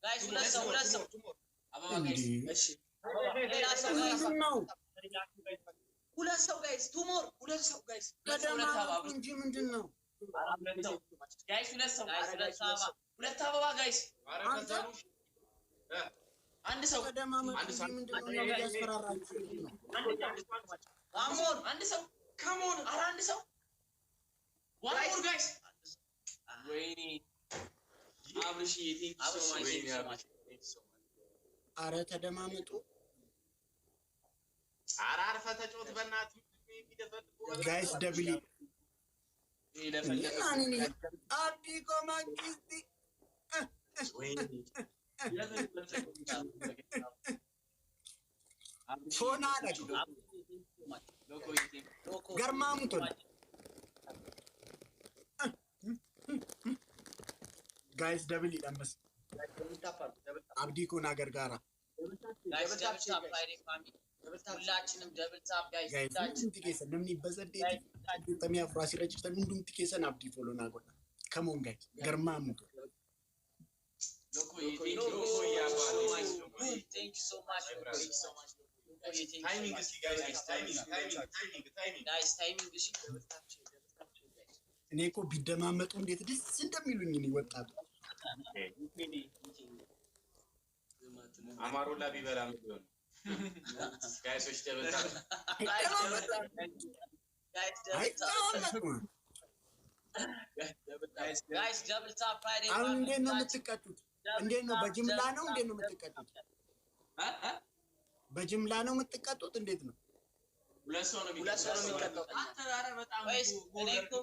guys ሁለት ሰው አባባ guys እሺ ሁለት ሰው guys two more ሁለት ሰው guys እንጂ ምንድነው guys ሁለት አበባ guys አንድ ሰው ምንድነው ያስፈራራችሁ አንድ ሰው come on አንድ ሰው one more guys ወይኔ አብርሽ thank you so much አረ ተደማመጡ አራርፈ ተጫወት በእናት ጋይስ ደብሊ ይለፈልፈ አዲ ኮማንኪስቲ ፎና ለኩ ገርማሙቶ ጋይስ ደብሊ ደምስ አብዲ ኮና ገርጋራ ጋይስ ደብል ታፕ ፍራይዴ ፋሚሊ ሁላችንም ደብል ታፕ ጋይስ ቲኬሰን ነምኒ በዘዴት ተሚያ ፍራሲ ረጅተን ሁሉም ቲኬሰን አብዲ ፎሎና ጎና ከሞን ጋይስ ገርማሙቶ ሎኮ ያባለ thank you so much ታይሚንግ እስኪ ጋይስ ታይሚንግ ጋይስ ታይሚንግ እሺ እኔ እኮ ቢደማመጡ እንዴት ደስ እንደሚሉኝ ነው ወጣቱ አማሩላ ቢበላ ምን ይሆን ጋይሶች ደብልታ ጋይስ ደብል ታፕ ፍራይዴ አሁን እንዴት ነው የምትቀጡት እንዴት ነው በጅምላ ነው እንዴት ነው የምትቀጡት በጅምላ ነው የምትቀጡት እንዴት ነው ሁለት ሰው ነው የሚቀጣው አንተ ዛሬ በጣም እኔ እኮ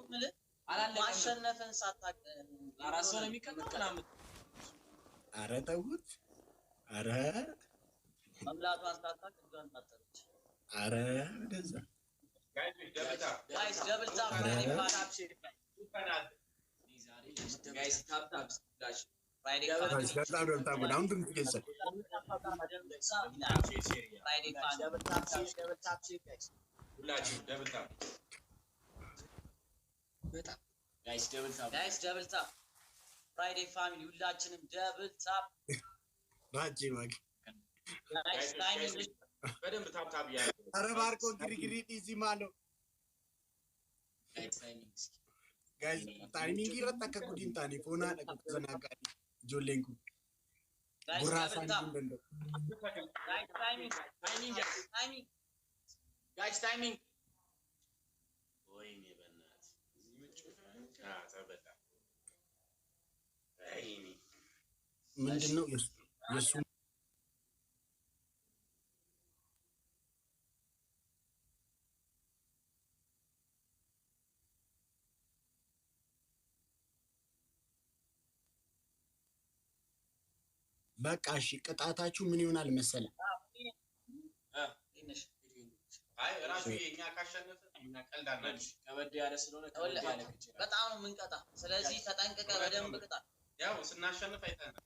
ማለት ማሸነፍን ሳታቅ አራት ሰው ነው የሚቀጣው ምናምን አረ ተውት አረ መብላቷን ሳታቅ እንደሆነ ታጠረች አረ እንደዛ ጋይስ ደብል ታፕ ፍራይዴ ጋይስ ታፕ ታፕ ስላሽ ፍራይዴ ደብል ታፕ አሁን ድምጽ ይገዛል ፍራይዴ ደብል ታፕ ጋይስ ሁላችሁ ደብል ታፕ በጣም ጋይስ ደብል ታፕ ፍራይዴ ፋሚሊ ሁላችንም ደብል ታፕ ባጂ ማግ ጋይስ ታይሚንግ በደንብ ታፕ ታፕ ያለ አረ ባርኮ ግሪግሪ ዲዚ ማሎ ጋይስ ታይሚንግ ይረጣከ ጉዲንታኒ ፎና ለከ ዘናጋዲ ጆሌንኩ ጉራሳን እንደንደ ጋይስ ታይሚንግ ጋይስ ታይሚንግ ወይኔ በእናት ተበላ አይኔ ምንድነው የሱ በቃ እሺ ቅጣታችሁ ምን ይሆናል መሰለ አይ ራሱ የኛ ካሸነፈ እኛ ቀልዳናል ከበድ ያለ ስለሆነ ከበድ ያለ በጣም ነው የምንቀጣ ስለዚህ ተጠንቀቀ በደንብ ቅጣ ያው ስናሸንፍ አይተናል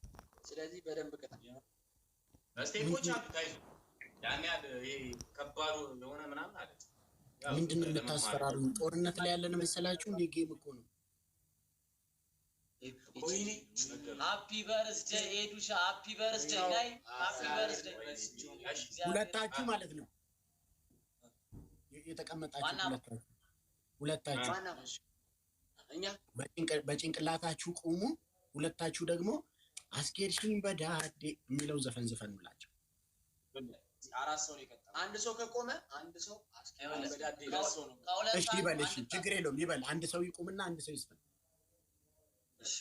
ስለዚህ በደንብ ቅጣ ስቴፖች አሉ ታይዙ ያን ያህል ይሄ ከባዱ ለሆነ ምናምን አለ ምንድነው የምታስፈራሩ ጦርነት ላይ ያለን መሰላችሁ እንደ ጌም እኮ ነው ሃፒ በርዝዴይ ኤዱሻ ሃፒ በርዝዴይ ላይ ሃፒ በርዝዴይ ሁለታችሁ ማለት ነው የተቀመጣችሁ ሁለታችሁ እኛ በጭንቅላታችሁ ቆሙ ሁለታችሁ ደግሞ አስኬድሽኝ በዳዴ የሚለው ዘፈን ዘፈኑላችሁ አራት ሰው ነው የቀጣው አንድ ሰው ከቆመ አንድ ሰው አስኬድሽኝ በዳዴ ለሶ ነው እሺ ይበል እሺ ችግር የለውም ይበል አንድ ሰው ይቆምና አንድ ሰው ይስፈን እሺ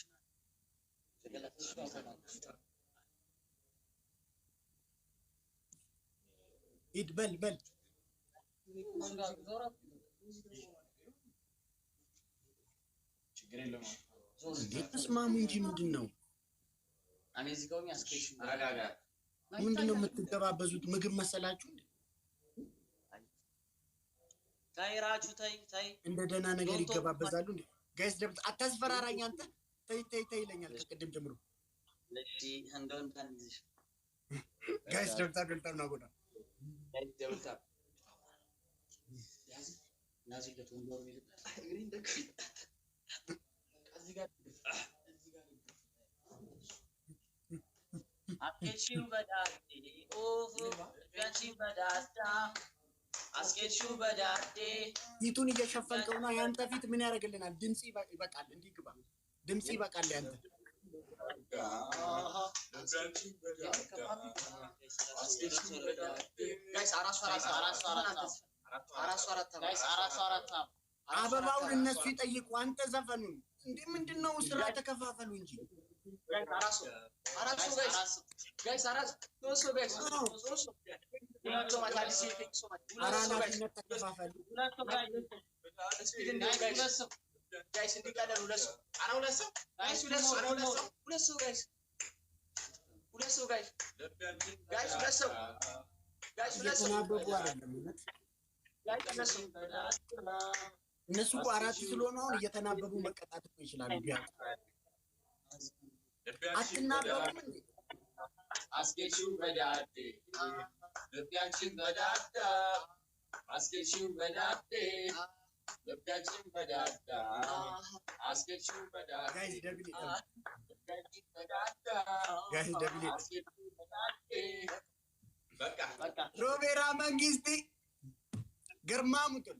ሂድ በል በል ችግር የለም ተስማሙ እንጂ ምንድነው እኔ እዚህ ጋር ያስኬድሽኝ አጋጋ ምንድነው የምትገባበዙት ምግብ መሰላችሁ እንዴ ታይራችሁ ታይ እንደ ደህና ነገር ይገባበዛሉ እንዴ ጋይስ ደብት አታስፈራራኝ አንተ ተይ ይለኛል ከቅድም ጀምሮ ለሺ እንደውን ታንይዝሽ ጋይስ ደብታ ነው ጎዳ ጋይስ ደብታ ያዚ ለቶንዶር ይልጣ እግሪን ደክ እዚህ ጋር አስኬድሽው በዳዴ ኦፍ ልቤያችን በዳዳ አስኬድሽው በዳዴ ፊቱን እየሸፈንከው ነው። ያንተ ፊት ምን ያደርግልናል? ድምጽ ይበቃል። እንዲህ ግባ። ድምጽ ይበቃል። ያንተ አበባውን እነሱ ይጠይቁ። አንተ ዘፈኑን እንዴ ምንድነው? ስራ ተከፋፈሉ እንጂ ኃላፊነት ተከፋፈሉ። እየተናበቡ አይደለም እነሱ እኮ አራት ስለሆነ አሁን እየተናበቡ መቀጣት እኮ ይችላሉ። ቢያንስ አትናበቡም እንዴ? አስኬድሽው በዳዴ ልቤያችን በዳዳ አስኬድሽው በዳዴ ልቤያችን በዳዳ አስኬድሽው በዳዳ ጋይስ ደብል ልቤያችን በዳዳ ጋይስ ደብል አስኬድሽው በዳዴ በቃ ሮቤራ መንግስቲ ግርማ ሙጥል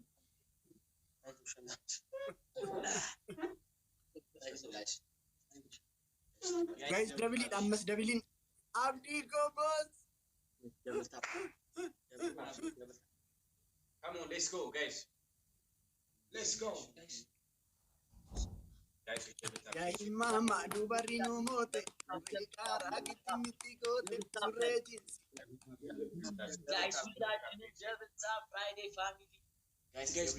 ጋይስ ደብል አምስት ደብሊን አብዲ ጎበዝ Come on, let's go, guys. Let's go. Guys, ጋይ ማማ ዱበሪ ኖ ሞቴ ቃራ ግጥሚቲ ጎቴ ሱሬጂስ ጋይስ ሁላችንም ደብል ታፕ ፍራይዴ ፋሚሊ ጋይስ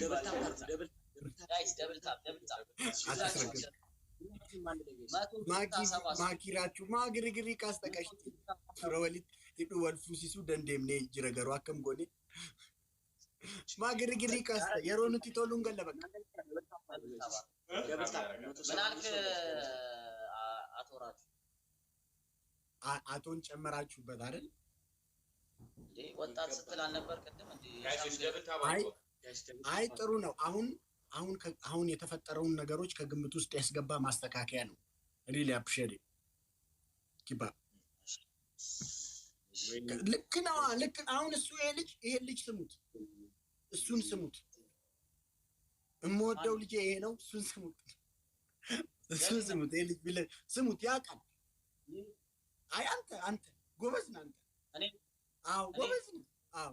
ደብል ታፕ ማኪራችሁ ማግሪግሪ ካስተቀሽ ፍረወሊት ሂዱ ወልፉሲሱ ደንዴምኔ ጅረገሩ አከም ጎኔ ማግሪግሪ ካስተ የሮኑቲ ቶሉን ገለበቃ ምናልክ አቶራችሁ አቶን ጨመራችሁበት አይደል? ወጣት ስትል አልነበር ቅድም እንዴ? አይ ጥሩ ነው። አሁን የተፈጠረውን ነገሮች ከግምት ውስጥ ያስገባ ማስተካከያ ነው። ሪሊ አፕሼሪ ኪባ ልክ ነው። ልክ አሁን እሱ ይሄ ልጅ ስሙት፣ እሱን ስሙት። እምወደው ልጅ ይሄ ነው። እሱን ስሙት፣ ይሄ ልጅ ብለህ ስሙት። ያውቃል። አይ አንተ ጎበዝ ነህ አንተ። አዎ ጎበዝ ነህ። አዎ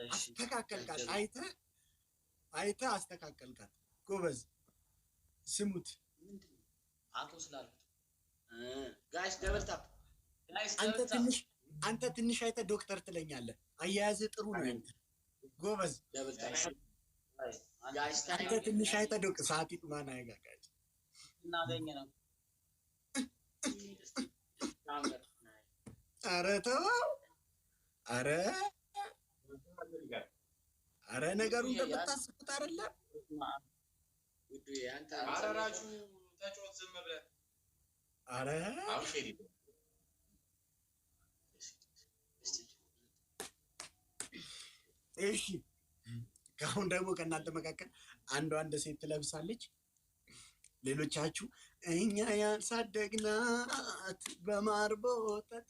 አስተካከልካት። አይተህ አስተካከልካት። ጎበዝ ስሙት። አቶ ስላልኩት ጋይስ ደብል ታፕ አንተ ትንሽ አይተህ ዶክተር ትለኛለህ። አያያዝህ ጥሩ ነው አንተ ጎበዝ። ደብል ታፕ ጋይስ አንተ ትንሽ አይተህ ዶክተር ሳቲት ማን አይጋጋጭ እናገኘ ነው። ኧረ ተው ኧረ ነገሩን እንደምታስቡት አይደለም። አረራቹ ተጫወት ዝም ብለህ ኧረ አብሽሪ። እሺ ከአሁን ደግሞ ከእናንተ መካከል አንዷ እንደ ሴት ትለብሳለች። ሌሎቻችሁ እኛ ያሳደግናት በማር በወተት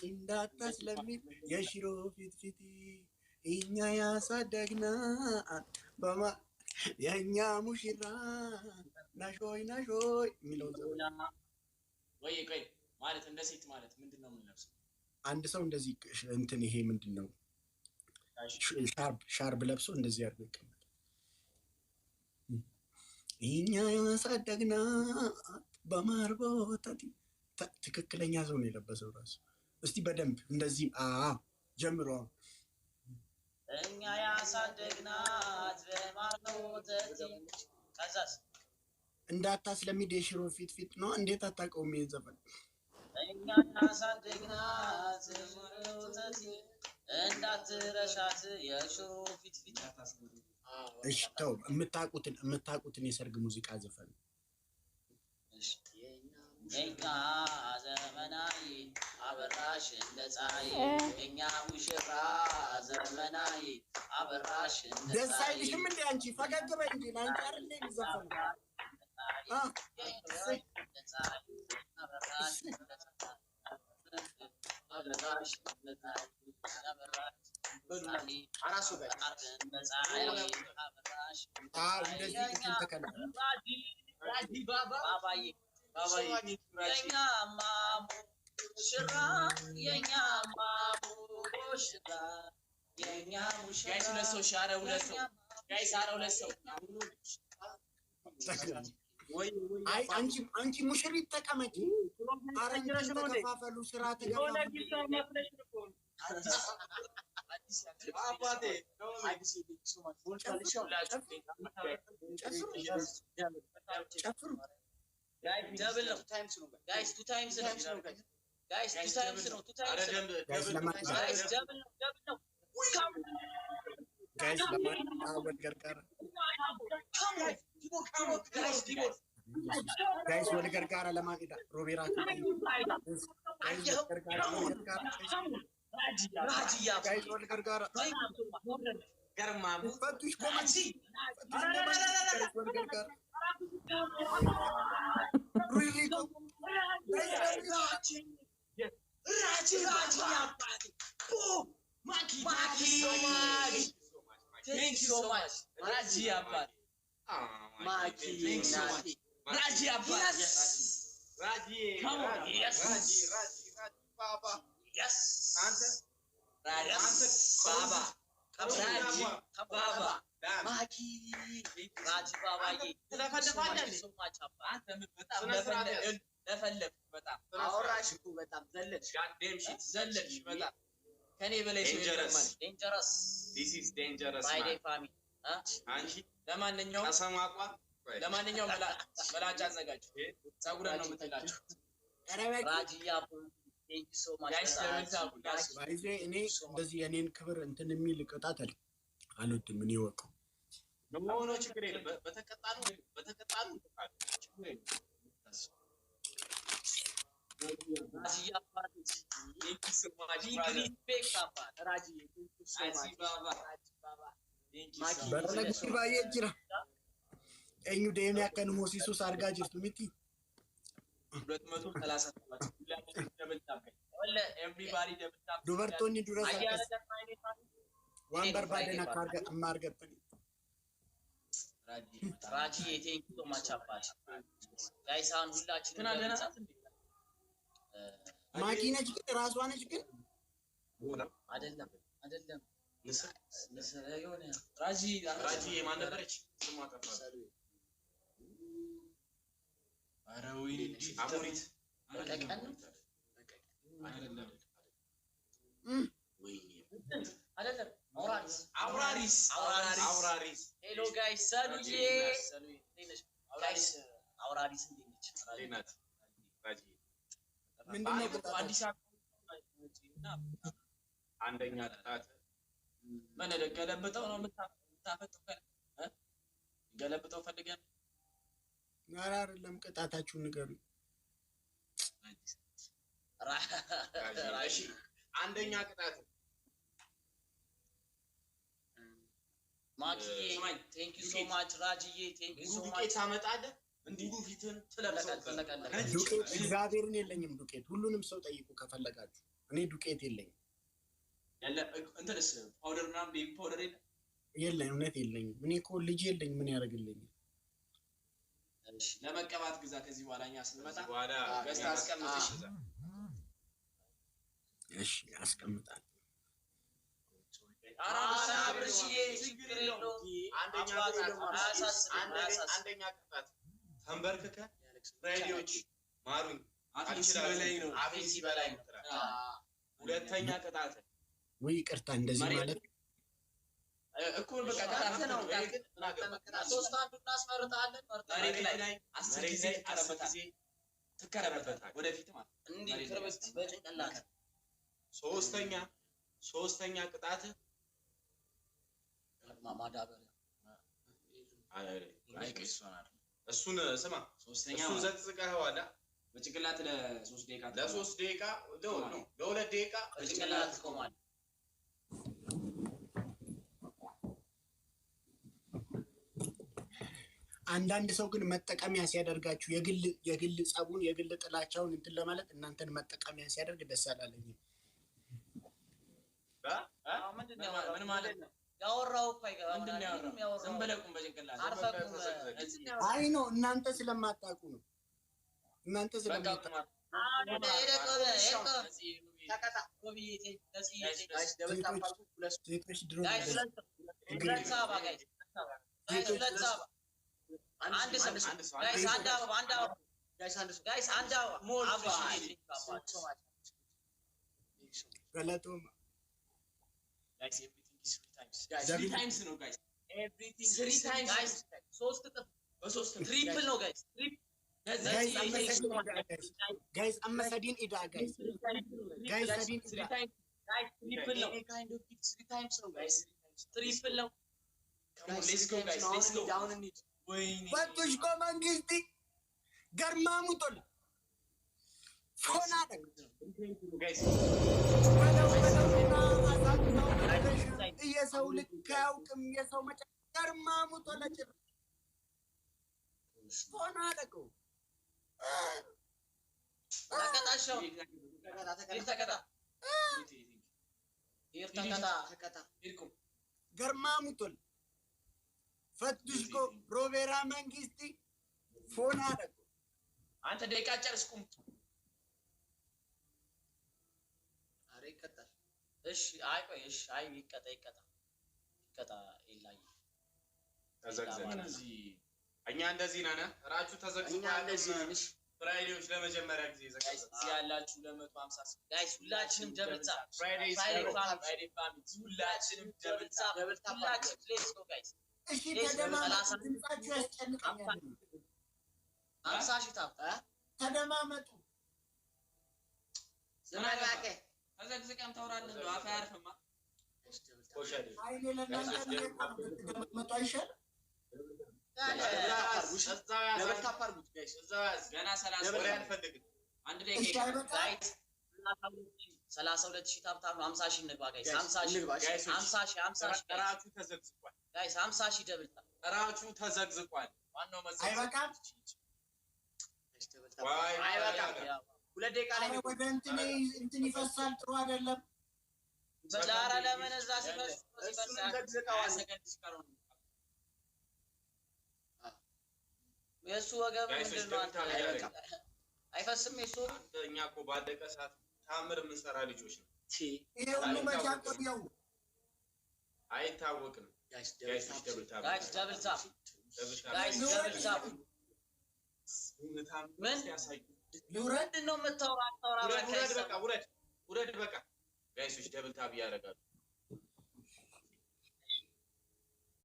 እንዳታስለሚት የሽሮ ፊት እኛ ያሳደግናት በማር የእኛ ሙሽራ ናሾይ የሚለው ወይ ቆይ ማለት እንደ ሴት ማለት ምንድን ነው የምንለብሰው? አንድ ሰው እንደዚህ እንትን ይሄ ምንድን ነው ሻርብ ለብሶ እንደዚህ አድርጎ ይቀመጣል። እኛ ያሳደግናት በማር በወተት ትክክለኛ ሰው ነው የለበሰው ራሱ። እስቲ በደንብ እንደዚህ ጀምሮ እኛ ያሳደግናት በማር በወተት ከዛስ እንዳታስለሚድ የሽሮ ፊት ነው። እንዴት አታውቀውም ይሄን ዘፈን? እኛ ያሳደግናት በማር በወተት እንዳትረሻት የሽሮ ፊት እሺ ተው፣ የምታውቁትን የሰርግ ሙዚቃ ዘፈን። የኛ ዘመናዊ አበራሽ እንደ ፀሐይ የኛ ሙሽራ ዘመናዊ አበራሽ እንደ ፀሐይ። ደስ አይልሽም እንዴ አንቺ? ፈገግ በይ እንጂ ለአንቺ አይደል የሚዘፈነው? አይ አንቺ ሙሽሪት ተቀመጪ። አረንጅ ተከፋፈሉ፣ ስራ ተከፋፈሉ። Guys, wali gargaara lamaan ida Robeeraa guys, wali gargaara garmaamu Fatush komansi wali gargaara Ruhiko Maki thank you so much Raji Abad Maki Raji Abad Raji come on yes Raji Baba yes Raji Baba Raji Baba Maki Raji Baba thank you so much Abad ለፈለክ በጣም አወራሽ እኮ በጣም ዘለልሽ ጋዴም ሺት ዘለልሽ በጣም ከኔ በላይ ዴንጀረስ this is dangerous my family አንቺ ለማንኛውም መላጫ አዘጋጅ ጸጉረን ነው የምትላችሁ ራጂያ thank you so much ባይዜ እኔ እንደዚህ የኔን ክብር እንትን የሚል ቅጣት አልወድም እኔ ወቀ ነው ችግር የለም በተቀጣኑ ችግር የለም Raji Abad, thank you so much. Big respect, Abad. Raji, thank you so much. Baba, thank you so much. Barana gudi baay'ee jira. Eenyu deemee akka nu moosisuus argaa jirtu miti. 237 dubartoonni dura waan barbaadan akka argatani. Raji, thank you so much, Abad. Guys, aan hullaachinu ማኪና ችግር ራሷ ነች ግን አይደለም ንስር የሆነ ራጂ ማን ነበረች ስሟ ጠፋ ኧረ ወይኔ አሞሪት በቀቀን አይደለም አውራሪስ ሄሎ ጋይስ ሰሉዬ ጋይስ አውራሪስ እንዴት ነች ራጂ ምንድነው አዲስ አበባ አንደኛ ቅጣት ምን ገለብጠው ነው የምታፈጠው ገለብጠው ፈልገን ኧረ አይደለም ቅጣታችሁን ንገሩኝ እሺ አንደኛ ቅጣት ማኪዬ thank you so much ራጂዬ thank you so much ታመጣለህ እንዲሁ ፊትን ትለቀለቀለህ ዱቄት እግዚአብሔርን የለኝም ዱቄት ሁሉንም ሰው ጠይቁ ከፈለጋችሁ እኔ ዱቄት የለኝም ያለ እንትንስ ፓውደር እና ቤቢ ፓውደር የለኝም እውነት የለኝም እኔ እኮ ልጅ የለኝም ምን ያደርግልኛል እሺ ለመቀባት ግዛ ከዚህ በኋላኛ ስንመጣ ገዝታ አስቀምጥሽ እሺ አስቀምጣለሁ አብርሽዬ ችግር የለውም አንደኛ ቅጣት ተንበርክከ ሬዲዮች ማሩኝ አብሲ በላይ ነው ሁለተኛ ቅጣት ወይ ይቅርታ እንደዚህ ማለት እኮ በቃ ቅጣት ነው ሶስት አንዱ እናስመርጣለን መሬት ላይ 10 ጊዜ ትከረበታለህ ወደፊት ማለት እንዲህ ቅርበት በጭንቅላት ሶስተኛ ቅጣት ማዳበሪያ እሱን ስማ እሱን ዘቅዝቀኸዋል በጭንቅላት ለ3 ደቂቃ ለ2 ደቂቃ በጭንቅላት ትቆማለህ አንዳንድ ሰው ግን መጠቀሚያ ሲያደርጋችሁ የግል ጸቡን የግል ጥላቻውን እንትን ለማለት እናንተን መጠቀሚያ ሲያደርግ ደስ አላለኝም ምን ማለት ነው? ያወራው እኮ አይገባም። ምንድን ነው ያወራው? ዝም ብለህ ቁም በጭንቅላት አይ ነው እናንተ ስለማታውቁ ነው። እናንተ ስለማታውቁ ገለቶማ Three times no guys. Everything 3 times guys. ሶስት ትሪፕል ነው guys. Guys አመሰዲን ኢዳ guys ሰዲን ኢዳ guys ትሪፕል ነው kind of 3 times ነው guys. ትሪፕል ነው. Come on let's go guys. Let's go down and need. ወይኔ ፈቱሽ ኮመንግስቲ ገርማሙቶል ፎና ደግ guys የሰው ልክ አያውቅም የሰው መጨ ገርማሙቶል ጭር ፎና ደግ ተቀጣሻው ተቀጣ ገርማሙቶል ፈቱሽ ኮ ሮቤራ መንግስቲ ፎና ደግ አንተ ደቂቃ ጨርስኩም ይቀጣል። እሺ አይ ቆይ እሺ አይ ይቀጣ ይላይ ተዘግዘን እኛ እንደዚህ ነን። ራቹ ተዘግዘን እኛ እንደዚህ ነን። ፍራይዴዎች ለመጀመሪያ ጊዜ ዘጋይስ እዚህ ያላችሁ ለ150 ጋይስ ሁላችንም ደብልታ ፍራይዴ ፋሚሊ ሁላችንም ደብልታ ሁላችን ሌትስ ጎ ጋይስ። እሺ ተደማመጡ ድምጻችሁ ያስጨንቀኛል። 50 ሺህ ታፕ ተደማመጡ ዘናጋከ ተዘግዝቀም ታወራለህ ነው አፋ ያርፍማ ኮሸሪ አይኔ ለናንተ ተደማመጡ አይሻል ገና 30 ወሬ አልፈልግም። አንድ ደቂቃ ጋይስ 32000 ታፕታፕ 50 ሺህ እንግባ ጋይስ 50 ሺህ ራቹ ተዘግዝቋል ጋይስ 50 ሺህ ደብልታ ራቹ ተዘግዝቋል። ዋናው መሰለኝ አይበቃም አይበቃም። 2 ደቂቃ ላይ ወደ እንትን ይፈሳል። ጥሩ አይደለም። በዳራ ለምን እዛ ሲፈስ የሱ ወገብ ምንድነው? አንተ አይፈስም። የሱ እኛ እኮ ባለቀ ሰዓት ታምር የምንሰራ ልጆች ነው። ይሄ ሁሉ መቻቆም ነው አይታወቅም። ጋይስ ደብልታ ምን ልውረድ ነው የምታወራው? ውረድ በቃ ጋይሶች ደብልታ ያደርጋሉ።